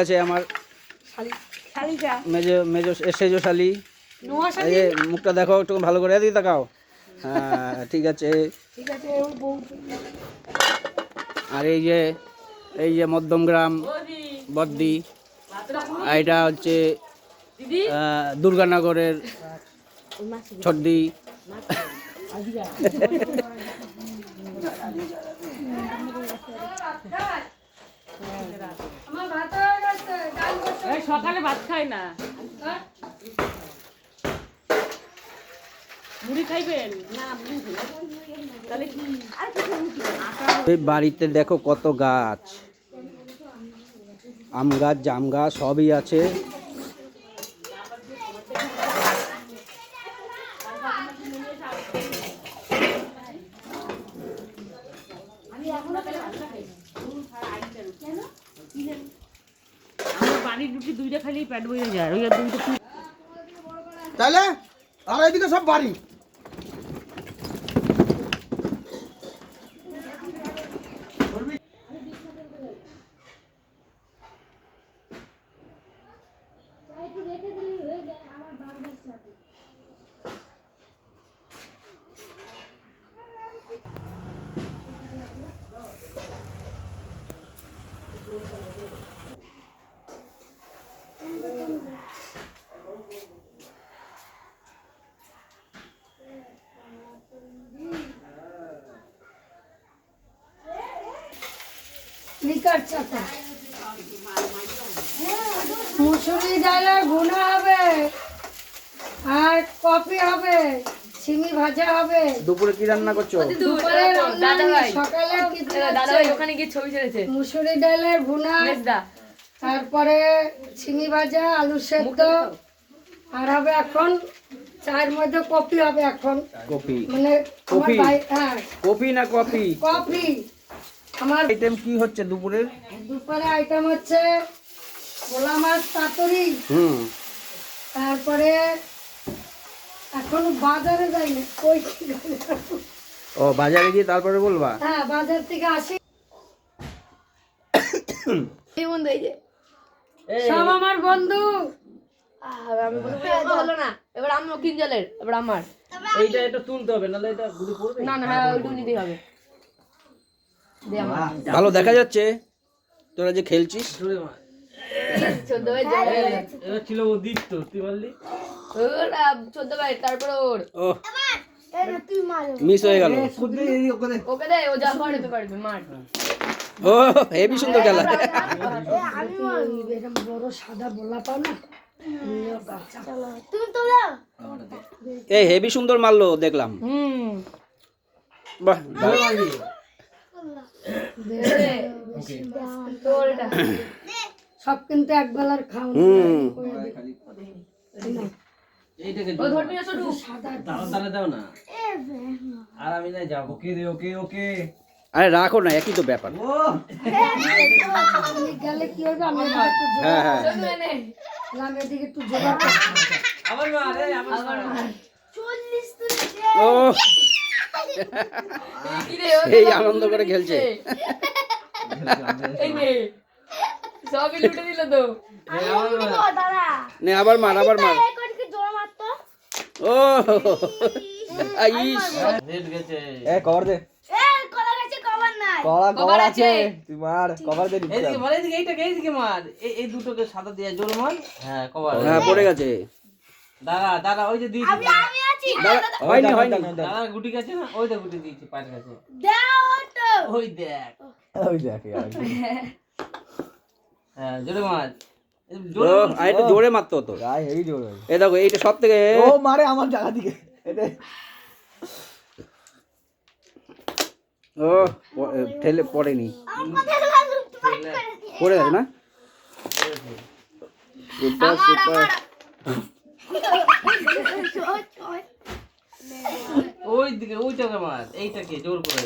আছে আমার মেজো মেজো সেজো শালি। এই যে মুখটা দেখো একটু ভালো করে, এদিকে তাকাও। হ্যাঁ ঠিক আছে। আর এই যে মধ্যমগ্রাম বদ্দি, এটা হচ্ছে দুর্গানগরের ছদ্দি। সকালে ভাত খায় না, মুড়ি খাইবেন না? এই বাড়িতে দেখো কত গাছ, আম গাছ জাম গাছ সবই আছে। পানির রুটি দুইটা খাইলেই পেট ভরে যায়। ওই দুইটা তাহলে আর এদিকে সব বাড়ি। মুসুরি ডালের ভুনা হবে, আর কফি হবে, সিমি ভাজা হবে। দুপুরে কি রান্না করছো? দুপুরে সকালে ওখানে গিয়ে ছবি ছেড়েছে। মুসুরি ডালের ভুনা, তারপরে সিমি ভাজা, আলু সেদ্ধ, আর হবে এখন চায়ের মধ্যে কফি হবে। এখন কফি মানে কফি? হ্যাঁ কফি না কফি? কফি। আমার আইটেম কি হচ্ছে দুপুরের? দুপুরে আইটেম হচ্ছে ভোলা মাছ পাতুরি, তারপরে এখন বাজারে যাইনি, কই ও বাজারে গিয়ে তারপরে বলবা? হ্যাঁ বাজার থেকে আসি। এই বন্ধু, এই যে সব আমার বন্ধু। আমি হলো না, এবার আমি কিনজালের, এবার আমার এইটা এটা তুলতে হবে, নাহলে এটা ঘুরে পড়বে। না না, হ্যাঁ ওইটুকু নিতেই হবে। ভালো দেখা যাচ্ছে তোরা যে খেলছিস। ছিল ও দীপ্ত, তুই বললি 14 বাইট, তারপর ওর ও মিস হয়ে গেল। ওকে দে, ও যা পারবে পারবে মার। ও হেবি সুন্দর খেলা। বড় সাদা বলা পাও না, এই হেবি সুন্দর মারলো দেখলাম। বাহ সব কিন্তু এক বেলার খাও। আরে রাখো না, একই তো ব্যাপার। গেলে কি হবে, আমি হ্যাঁ হ্যাঁ এদিকে একটু জোগাড় করছি। ও এই আনন্দ করে খেলছে। সবই লুটে দিল তো। নে আবার মার, আবার মার। ও আইস এ কভার দে। কভার আছে, তুই মার। কভার দে। এইদিকে মার, এইদিকে মার। এই দুটোকে সাদা দিয়ে জোর মার। হ্যাঁ কভার। হ্যাঁ পড়ে গেছে। দাদা ওই যে দিয়েছি। হয়নি হয়নি। দাদা গুটি গেছে না, ওই দেখ গুটি দিয়েছি পায়ের কাছে। ওই দেখ হ্যাঁ জোরে মার। ও আর একটু জোরে মারতে হতো। হেভি জোরে। এই দেখো এইটা সব থেকে ও মারে আমার জায়গা দিকে। ও ঠেলে পড়েনি, পড়ে গেছে না? Super super. ওই দিকে ওই জায়গা মার, এইটাকে জোর করে।